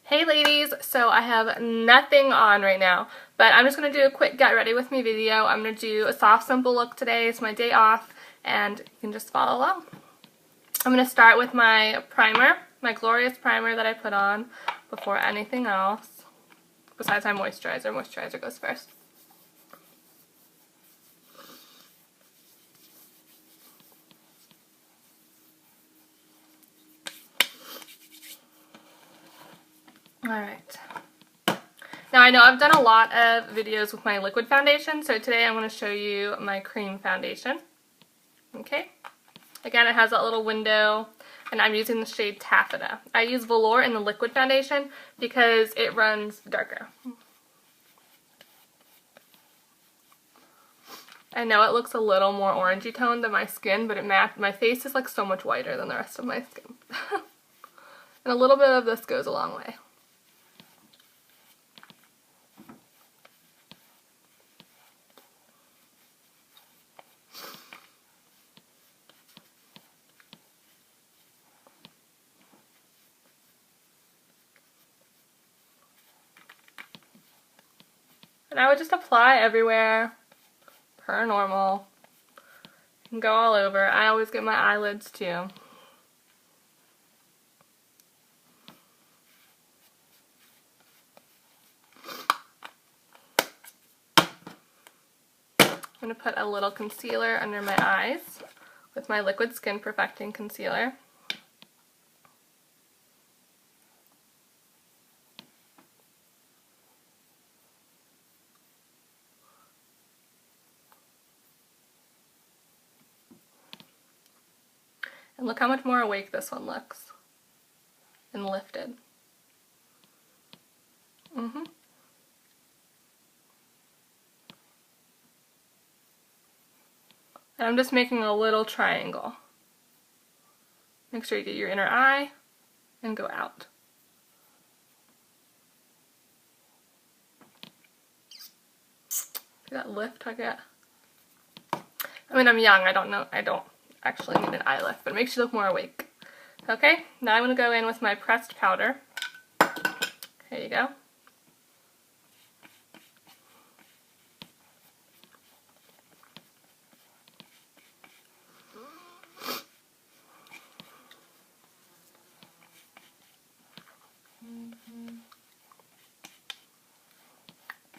Hey ladies, so I have nothing on right now, but I'm just going to do a quick get ready with me video. I'm going to do a soft simple look today. It's my day off and you can just follow along. I'm going to start with my primer, my glorious primer that I put on before anything else, besides my moisturizer. Moisturizer goes first. Alright. Now I know I've done a lot of videos with my liquid foundation, so today I'm going to show you my cream foundation. Okay. Again, it has that little window, and I'm using the shade Taffeta. I use Velour in the liquid foundation because it runs darker. I know it looks a little more orangey toned than my skin, but my face is like so much whiter than the rest of my skin. And a little bit of this goes a long way. And I would just apply everywhere, per normal, and go all over. I always get my eyelids too. I'm going to put a little concealer under my eyes with my Liquid Skin Perfecting Concealer. And look how much more awake this one looks. And lifted. And I'm just making a little triangle. Make sure you get your inner eye and go out. See that lift I get? I mean, I'm young, I don't actually need an eye lift, but it makes you look more awake. Okay, now I'm going to go in with my pressed powder. Here you go.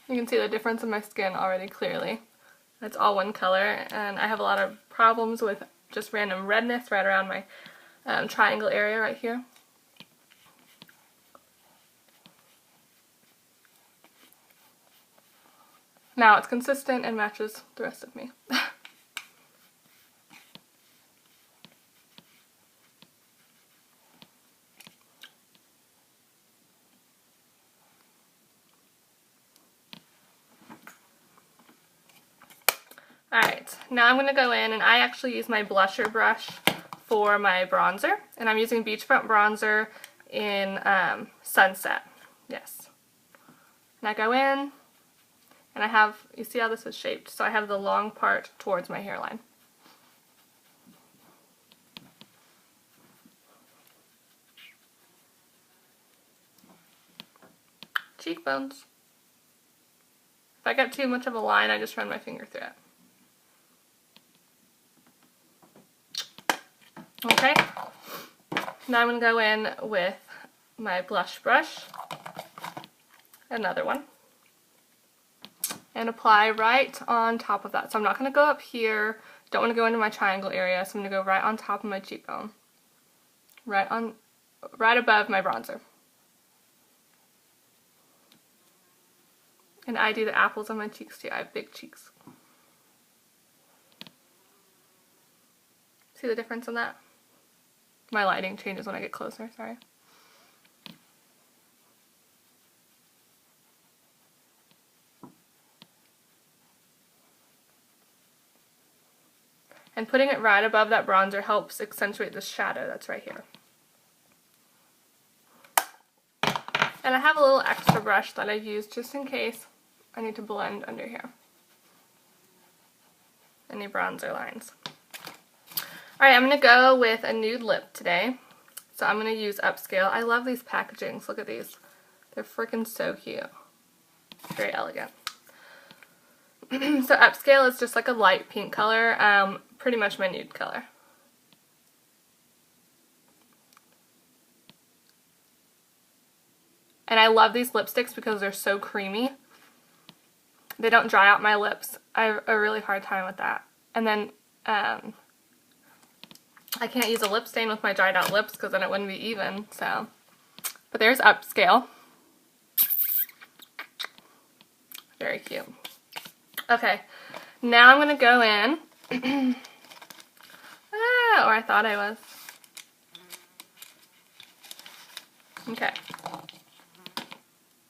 You can see the difference in my skin already clearly. It's all one color, and I have a lot of problems with just random redness right around my triangle area right here. Now it's consistent and matches the rest of me. Alright, now I'm going to go in, and I actually use my blusher brush for my bronzer, and I'm using Beachfront Bronzer in Sunset. Yes. And I go in, and I have, you see how this is shaped? So I have the long part towards my hairline. Cheekbones. If I get too much of a line, I just run my finger through it. Okay, now I'm going to go in with my blush brush, another one, and apply right on top of that. So I'm not going to go up here, don't want to go into my triangle area, so I'm going to go right on top of my cheekbone, right above my bronzer. And I do the apples on my cheeks too, I have big cheeks. See the difference in that? My lighting changes when I get closer, sorry. And putting it right above that bronzer helps accentuate the shadow that's right here. And I have a little extra brush that I've used just in case I need to blend under here. Any bronzer lines. Alright, I'm going to go with a nude lip today. So I'm going to use Upscale. I love these packagings. Look at these. They're freaking so cute. Very elegant. So Upscale is just like a light pink color, pretty much my nude color. And I love these lipsticks because they're so creamy. They don't dry out my lips. I have a really hard time with that. And then I can't use a lip stain with my dried out lips because then it wouldn't be even. So, but there's Upscale. Very cute. Okay, now I'm going to go in. Or I thought I was. Okay.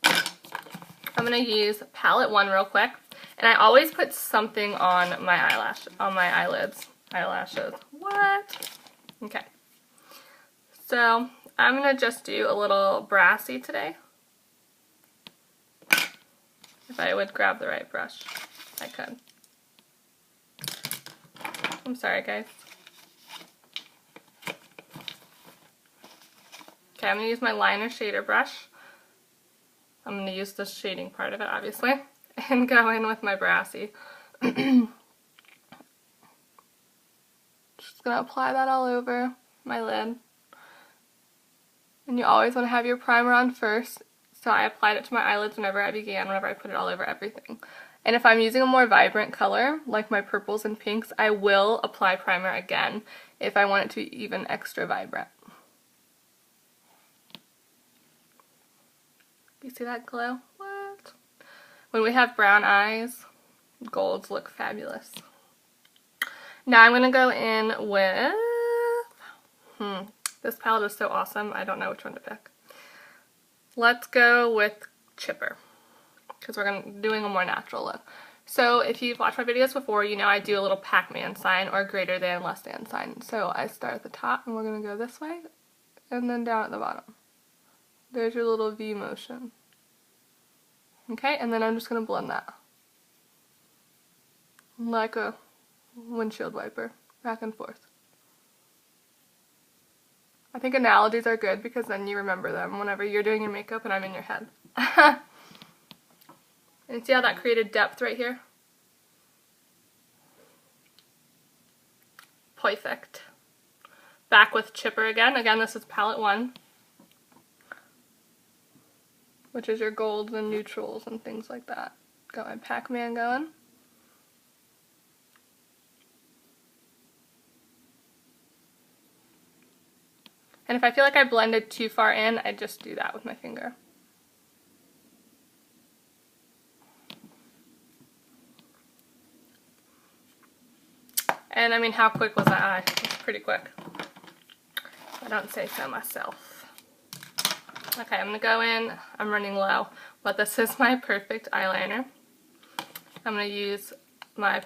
I'm going to use palette 1 real quick. And I always put something on my eyelids. Eyelashes. What? Okay. So, I'm going to just do a little brassy today. If I would grab the right brush, I could. I'm sorry, guys. Okay, I'm going to use my liner shader brush. I'm going to use the shading part of it, obviously, and go in with my brassy. Just going to apply that all over my lid. And you always want to have your primer on first. So I applied it to my eyelids whenever I put it all over everything. And if I'm using a more vibrant color, like my purples and pinks, I will apply primer again if I want it to be even extra vibrant. You see that glow? What? When we have brown eyes, golds look fabulous. Now I'm going to go in with... This palette is so awesome, I don't know which one to pick. Let's go with Chipper, because we're doing a more natural look. So if you've watched my videos before, you know I do a little Pac-Man sign or greater than, less than sign. So I start at the top and we're going to go this way and then down at the bottom. There's your little V motion. Okay, and then I'm just going to blend that. Like a windshield wiper, back and forth. I think analogies are good because then you remember them whenever you're doing your makeup and I'm in your head. And see how that created depth right here? Perfect. Back with Chipper again. Again, this is palette 1. Which is your golds and neutrals and things like that. Got my Pac-Man going. And if I feel like I blended too far in, I just do that with my finger. And I mean, how quick was that eye? It was pretty quick. I don't say so myself. Okay, I'm going to go in. I'm running low, but this is my perfect eyeliner. I'm going to use my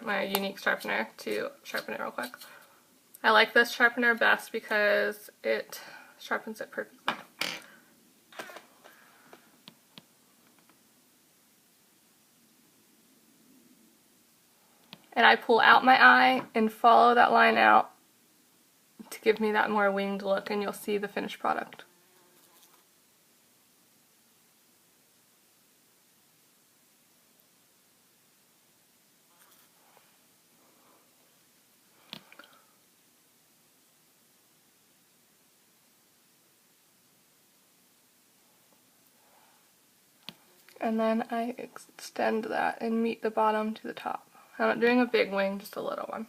my Younique sharpener to sharpen it real quick. I like this sharpener best because it sharpens it perfectly. And I pull out my eye and follow that line out to give me that more winged look, and you'll see the finished product. And then I extend that and meet the bottom to the top. I'm not doing a big wing, just a little one.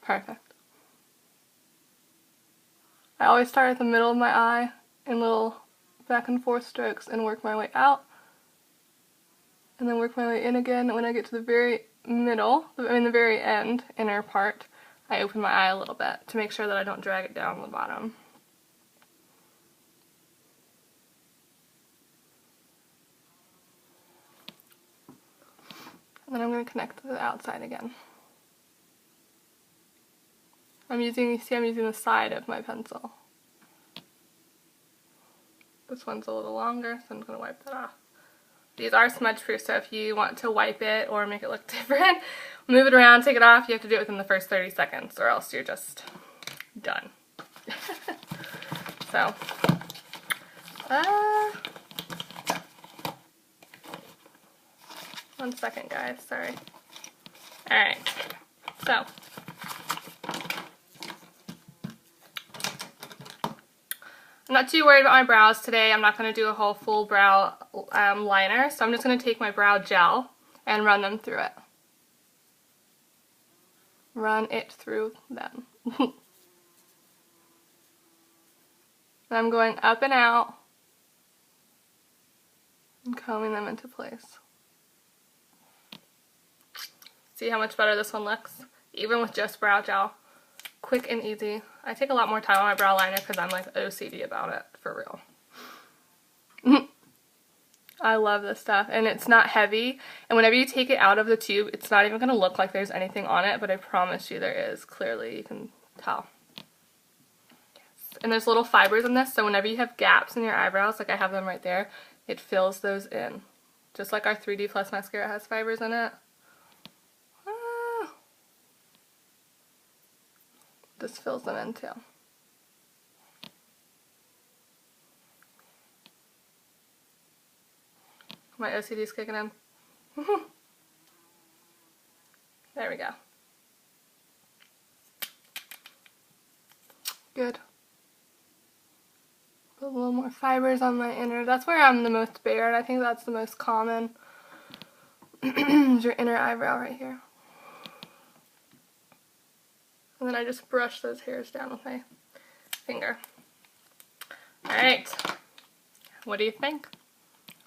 Perfect. I always start at the middle of my eye in little back and forth strokes and work my way out. And then work my way in again. When I get to the very middle, the very end, inner part, I open my eye a little bit to make sure that I don't drag it down the bottom. And then I'm going to connect to the outside again. You see I'm using the side of my pencil. This one's a little longer, so I'm going to wipe that off. These are smudge proof, so if you want to wipe it or make it look different, move it around, take it off, you have to do it within the first 30 seconds or else you're just done. So, one second guys, sorry. Alright, so. I'm not too worried about my brows today. I'm not going to do a whole full brow liner, so I'm just going to take my brow gel and run them through it. Run it through them. And I'm going up and out and combing them into place. See how much better this one looks? Even with just brow gel. Quick and easy. I take a lot more time on my brow liner because I'm like OCD about it, for real. I love this stuff, and it's not heavy, and whenever you take it out of the tube, it's not even going to look like there's anything on it, but I promise you there is. Clearly, you can tell. Yes. And there's little fibers in this, so whenever you have gaps in your eyebrows, like I have them right there, it fills those in. Just like our 3D Plus mascara has fibers in it. This fills them in too. My OCD's kicking in. There we go. Good. Put a little more fibers on my inner. That's where I'm the most bare, and I think that's the most common. Is your inner eyebrow right here. And then I just brush those hairs down with my finger. Alright, what do you think?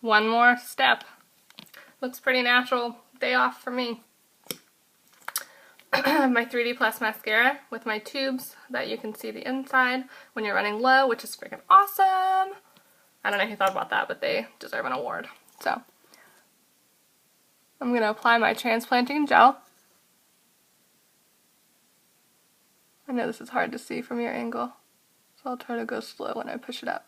One more step. Looks pretty natural. Day off for me. I have my 3D Plus mascara with my tubes that you can see the inside when you're running low, which is freaking awesome. I don't know if you thought about that, but they deserve an award. So, I'm going to apply my transplanting gel. I know this is hard to see from your angle, so I'll try to go slow when I push it up.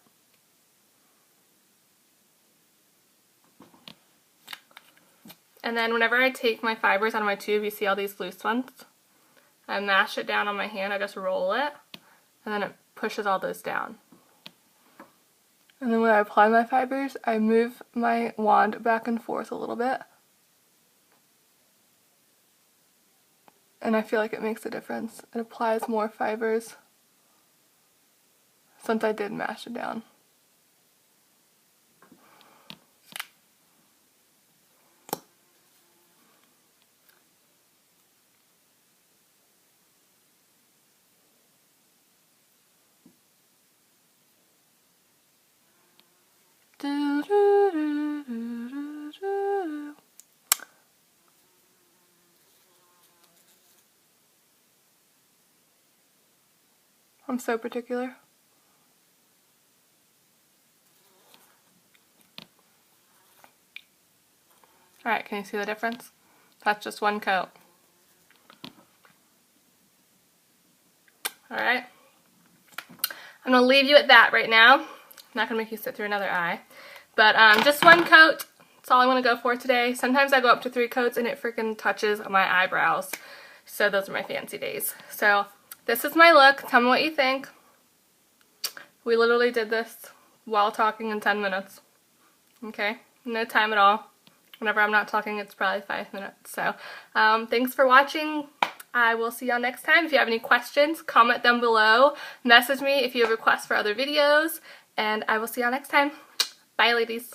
And then whenever I take my fibers out of my tube, you see all these loose ones? I mash it down on my hand, I just roll it, and then it pushes all those down. And then when I apply my fibers, I move my wand back and forth a little bit. And I feel like it makes a difference. It applies more fibers since I did mash it down. I'm so particular. Alright, can you see the difference? That's just one coat. Alright. I'm going to leave you at that right now. I'm not going to make you sit through another eye. But just one coat. That's all I want to go for today. Sometimes I go up to 3 coats and it freaking touches my eyebrows. So those are my fancy days. So this is my look. Tell me what you think. We literally did this while talking in 10 minutes. Okay? No time at all. Whenever I'm not talking, it's probably 5 minutes. So thanks for watching. I will see y'all next time. If you have any questions, comment them below. Message me if you have requests for other videos. And I will see y'all next time. Bye, ladies.